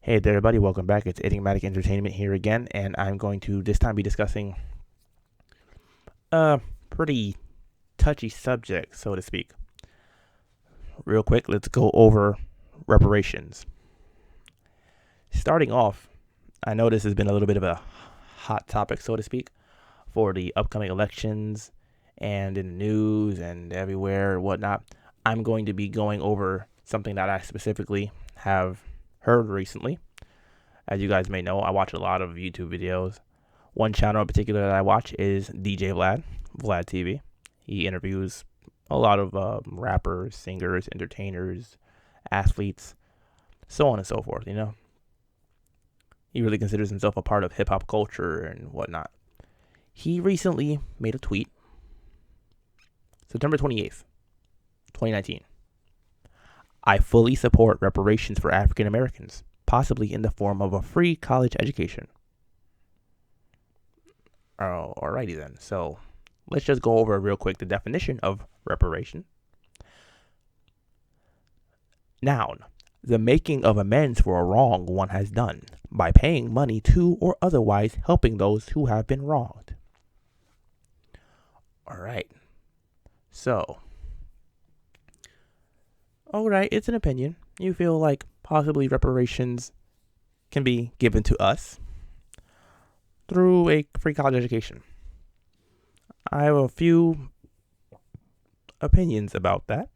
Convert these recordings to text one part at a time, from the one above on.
Hey there, everybody. Welcome back. It's Enigmatic Entertainment here again, and I'm going to this time be discussing a pretty touchy subject, so to speak. Real quick, let's go over reparations. Starting off, I know this has been a little bit of a hot topic, so to speak, for the upcoming elections and in the news and everywhere and whatnot. I'm going to be going over something that I specifically have heard recently. As you guys may know, I watch a lot of YouTube videos. One channel in particular that I watch is DJ Vlad TV. He interviews a lot of rappers, singers, entertainers, athletes, so on and so forth, He really considers himself a part of hip hop culture and whatnot. He recently made a tweet, September 28th, 2019. I fully support reparations for African Americans, possibly in the form of a free college education. Oh, alrighty then. So let's just go over real quick the definition of reparation. Noun, the making of amends for a wrong one has done by paying money to or otherwise helping those who have been wronged. Alright. So, alright, it's an opinion. You feel like possibly reparations can be given to us through a free college education. I have a few opinions about that.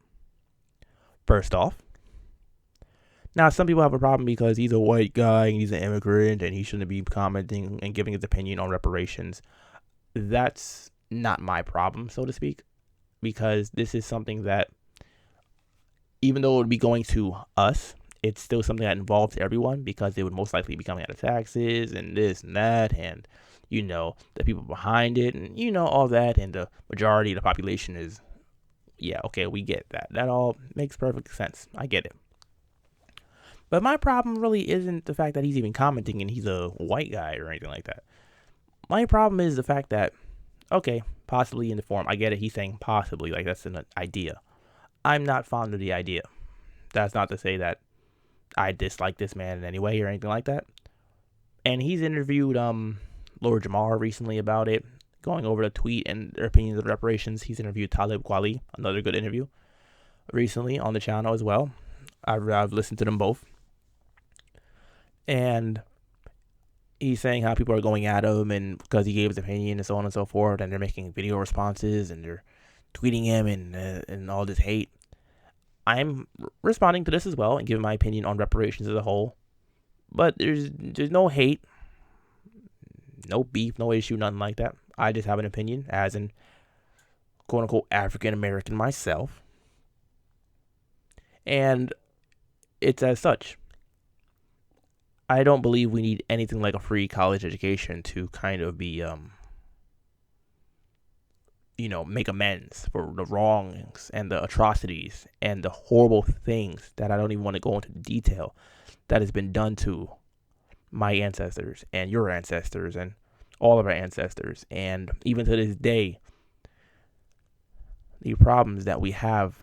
First off, now some people have a problem because he's a white guy and he's an immigrant and he shouldn't be commenting and giving his opinion on reparations. That's not my problem, so to speak, because this is something that, even though it would be going to us, it's still something that involves everyone because they would most likely be coming out of taxes and this and that and, the people behind it and, all that. And the majority of the population is, yeah, okay, we get that. That all makes perfect sense. I get it. But my problem really isn't the fact that he's even commenting and he's a white guy or anything like that. My problem is the fact that, okay, possibly in the form, I get it, he's saying possibly, like that's an idea. I'm not fond of the idea. That's not to say that I dislike this man in any way or anything like that. And he's interviewed Lord Jamar recently about it, going over the tweet and their opinions of reparations. He's interviewed Talib Kweli, another good interview, recently on the channel as well. I've listened to them both. And he's saying how people are going at him and because he gave his opinion and so on and so forth, and they're making video responses and they're tweeting him and all this hate. I'm responding to this as well and giving my opinion on reparations as a whole. But there's no hate, no beef, no issue, nothing like that. I just have an opinion as an quote unquote African American myself. And it's as such. I don't believe we need anything like a free college education to kind of be make amends for the wrongs and the atrocities and the horrible things that I don't even want to go into detail that has been done to my ancestors and your ancestors and all of our ancestors. And even to this day, the problems that we have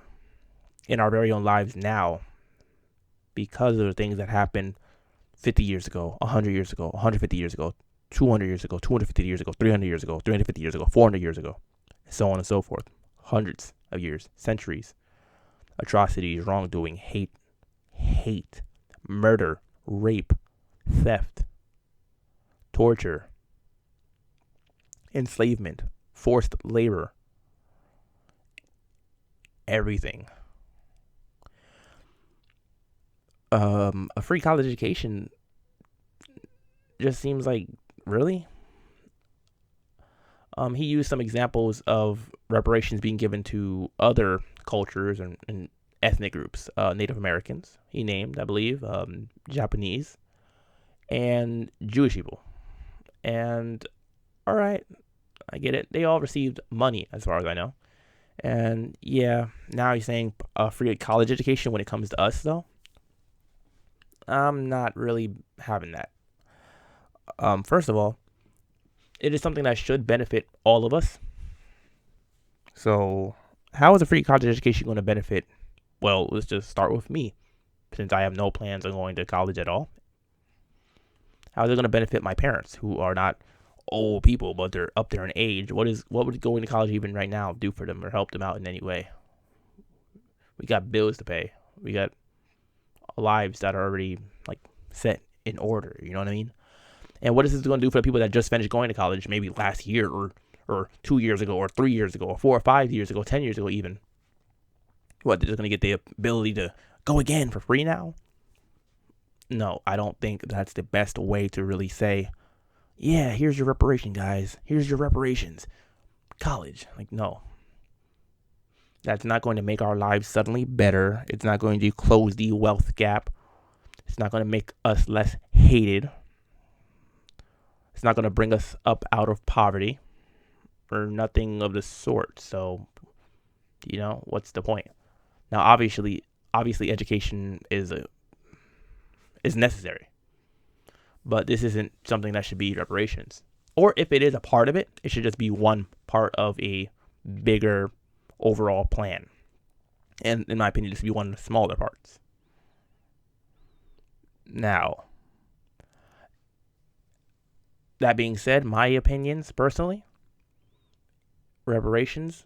in our very own lives now because of the things that happened 50 years ago, 100 years ago, 150 years ago, 200 years ago, 250 years ago, 300 years ago, 350 years ago, 400 years ago, so on and so forth. Hundreds of years, centuries. Atrocities, wrongdoing, hate, murder, rape, theft, torture, enslavement, forced labor, everything. A free college education just seems like, really? He used some examples of reparations being given to other cultures and ethnic groups, Native Americans, he named, I believe, Japanese, and Jewish people. And, all right, I get it. They all received money, as far as I know. And, yeah, now he's saying a free college education when it comes to us, though. I'm not really having that. First of all, it is something that should benefit all of us. So, how is a free college education going to benefit? Well, let's just start with me, since I have no plans on going to college at all. How is it going to benefit my parents who are not old people, but they're up there in age? What would going to college even right now do for them or help them out in any way? We got bills to pay. We got lives that are already like set in order. You know what I mean? And what is this going to do for the people that just finished going to college, maybe last year or 2 years ago or 3 years ago or 4 or 5 years ago, 10 years ago even? What, they're just going to get the ability to go again for free now? No, I don't think that's the best way to really say, yeah, here's your reparation, guys. Here's your reparations. College. Like, no. That's not going to make our lives suddenly better. It's not going to close the wealth gap. It's not going to make us less hated. It's not going to bring us up out of poverty or nothing of the sort. So, what's the point? Now, obviously, education is necessary, but this isn't something that should be reparations. Or if it is a part of it, it should just be one part of a bigger overall plan. And in my opinion, this should be one of the smaller parts. Now, that being said, my opinions personally, reparations,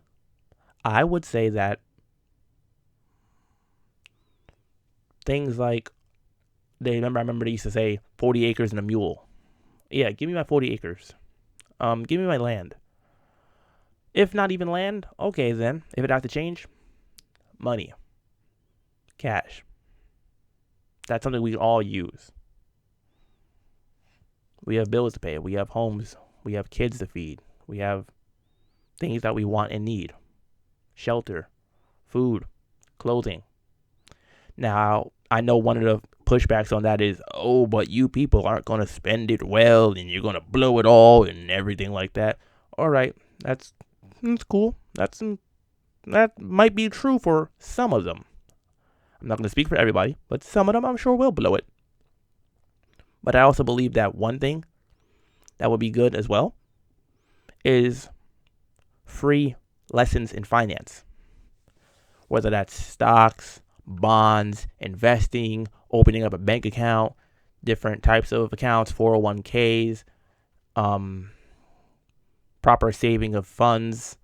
I would say that things like I remember they used to say 40 acres and a mule. Yeah, give me my 40 acres. Give me my land. If not even land, okay then. If it has to change, money. Cash. That's something we all use. We have bills to pay. We have homes. We have kids to feed. We have things that we want and need. Shelter, food, clothing. Now, I know one of the pushbacks on that is, oh, but you people aren't going to spend it well and you're going to blow it all and everything like that. All right, that's cool. That might be true for some of them. I'm not going to speak for everybody, but some of them I'm sure will blow it. But I also believe that one thing that would be good as well is free lessons in finance. Whether that's stocks, bonds, investing, opening up a bank account, different types of accounts, 401ks, proper saving of funds,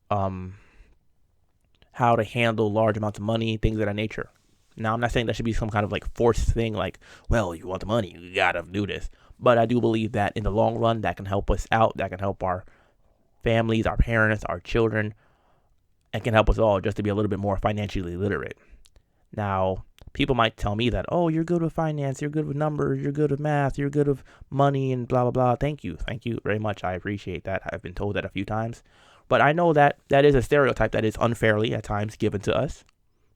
how to handle large amounts of money, things of that nature. Now, I'm not saying that should be some kind of like forced thing like, well, you want the money, you gotta do this. But I do believe that in the long run, that can help us out, that can help our families, our parents, our children, and can help us all just to be a little bit more financially literate. Now, people might tell me that, oh, you're good with finance, you're good with numbers, you're good with math, you're good with money and blah, blah, blah. Thank you very much. I appreciate that. I've been told that a few times. But I know that that is a stereotype that is unfairly at times given to us,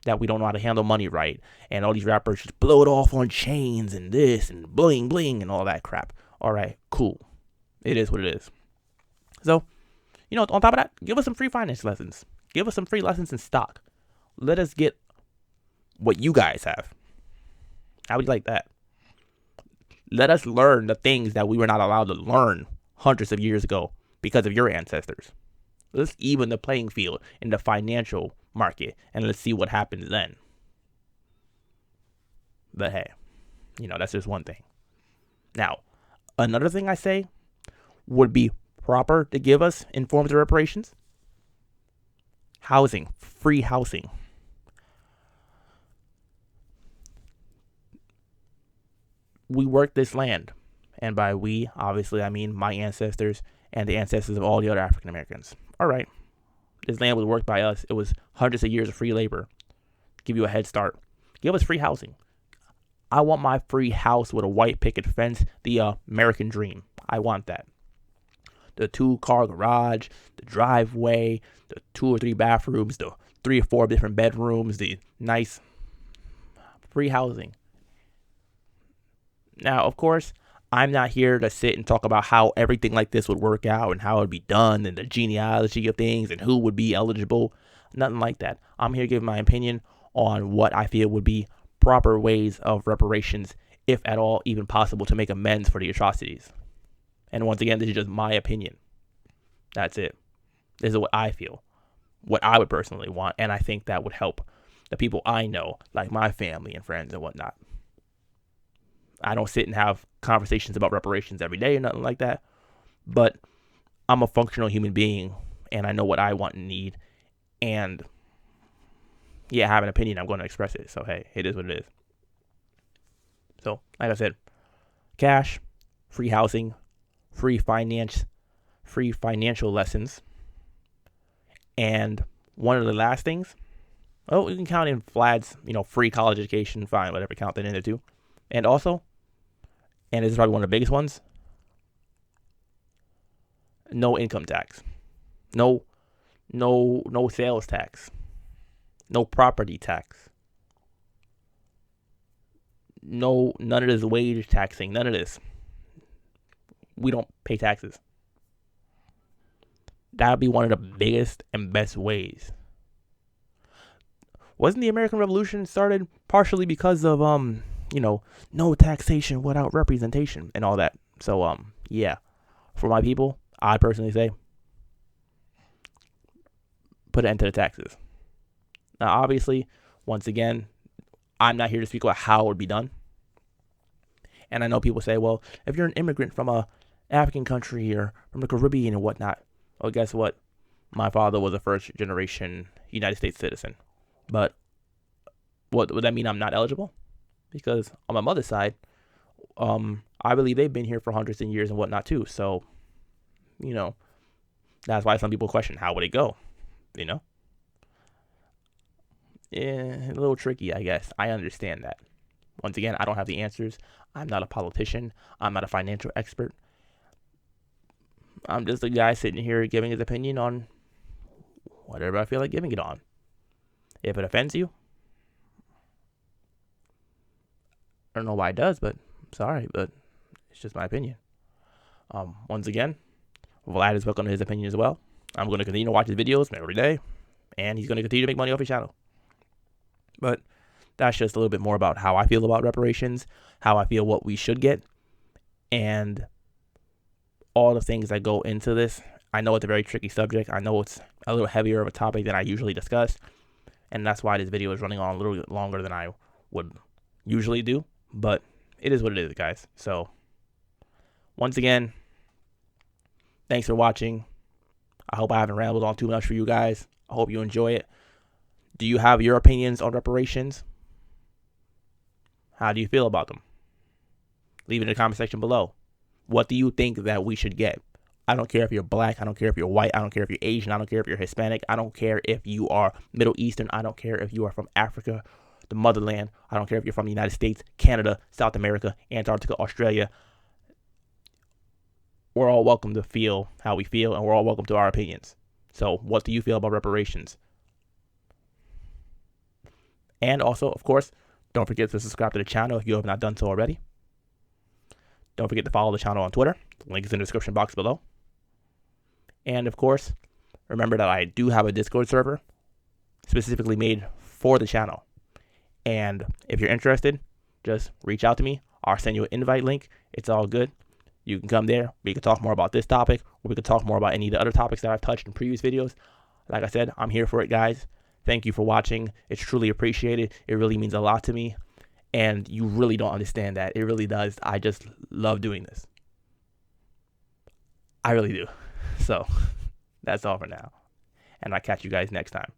that we don't know how to handle money right. And all these rappers just blow it off on chains and this and bling, bling and all that crap. All right, cool. It is what it is. So, on top of that, give us some free finance lessons. Give us some free lessons in stock. Let us get what you guys have. How would you like that? Let us learn the things that we were not allowed to learn hundreds of years ago because of your ancestors. Let's even the playing field in the financial market and let's see what happens then. But hey, that's just one thing. Now, another thing I say would be proper to give us in forms of reparations. Housing, free housing. We worked this land. And by we, obviously, I mean my ancestors and the ancestors of all the other African Americans. All right. This land was worked by us. It was hundreds of years of free labor. Give you a head start. Give us free housing. I want my free house with a white picket fence, the American dream. I want that. The 2-car garage, the driveway, the 2 or 3 bathrooms, the 3 or 4 different bedrooms, the nice free housing. Now, of course, I'm not here to sit and talk about how everything like this would work out and how it would be done and the genealogy of things and who would be eligible. Nothing like that. I'm here to give my opinion on what I feel would be proper ways of reparations, if at all even possible, to make amends for the atrocities. And once again, this is just my opinion. That's it. This is what I feel, what I would personally want, and I think that would help the people I know, like my family and friends and whatnot. I don't sit and have conversations about reparations every day or nothing like that. But I'm a functional human being, and I know what I want and need. And yeah, I have an opinion. I'm going to express it. So hey, it is what it is. So like I said, cash, free housing, free financial lessons, and one of the last things. Oh, you can count in Vlad's, free college education, fine, whatever, count that in there too. And also, and this is probably one of the biggest ones, no income tax. No sales tax. No property tax. None of this wage taxing, none of this. We don't pay taxes. That would be one of the biggest and best ways. Wasn't the American Revolution started partially because of no taxation without representation and all that? So yeah, for my people, I personally say put an end to the taxes. Now, obviously, once again, I'm not here to speak about how it would be done. And I know people say, well, if you're an immigrant from a African country or from the Caribbean and whatnot, well, guess what? My father was a first generation United States citizen. But what would that mean? I'm not eligible? Because on my mother's side, I believe they've been here for hundreds of years and whatnot too. So, that's why some people question, how would it go? A little tricky, I guess. I understand that. Once again, I don't have the answers. I'm not a politician. I'm not a financial expert. I'm just a guy sitting here giving his opinion on whatever I feel like giving it on. If it offends you, I don't know why it does, but sorry, but it's just my opinion. Once again, Vlad is welcome to his opinion as well. I'm going to continue to watch his videos every day, and he's going to continue to make money off his channel. But that's just a little bit more about how I feel about reparations, how I feel what we should get, and all the things that go into this. I know it's a very tricky subject. I know it's a little heavier of a topic than I usually discuss, and that's why this video is running on a little bit longer than I would usually do. But it is what it is, guys. So, once again, thanks for watching. I hope I haven't rambled on too much for you guys. I hope you enjoy it. Do you have your opinions on reparations? How do you feel about them? Leave it in the comment section below. What do you think that we should get? I don't care if you're black. I don't care if you're white. I don't care if you're Asian. I don't care if you're Hispanic. I don't care if you are Middle Eastern. I don't care if you are from Africa, the motherland. I don't care if you're from the United States, Canada, South America, Antarctica, Australia. We're all welcome to feel how we feel, and we're all welcome to our opinions. So what do you feel about reparations? And also, of course, don't forget to subscribe to the channel if you have not done so already. Don't forget to follow the channel on Twitter. The link is in the description box below. And of course, remember that I do have a Discord server specifically made for the channel. And if you're interested, just reach out to me. I'll send you an invite link. It's all good. You can come there. We can talk more about this topic, or we can talk more about any of the other topics that I've touched in previous videos. Like I said, I'm here for it, guys. Thank you for watching. It's truly appreciated. It really means a lot to me. And you really don't understand that. It really does. I just love doing this. I really do. So that's all for now. And I'll catch you guys next time.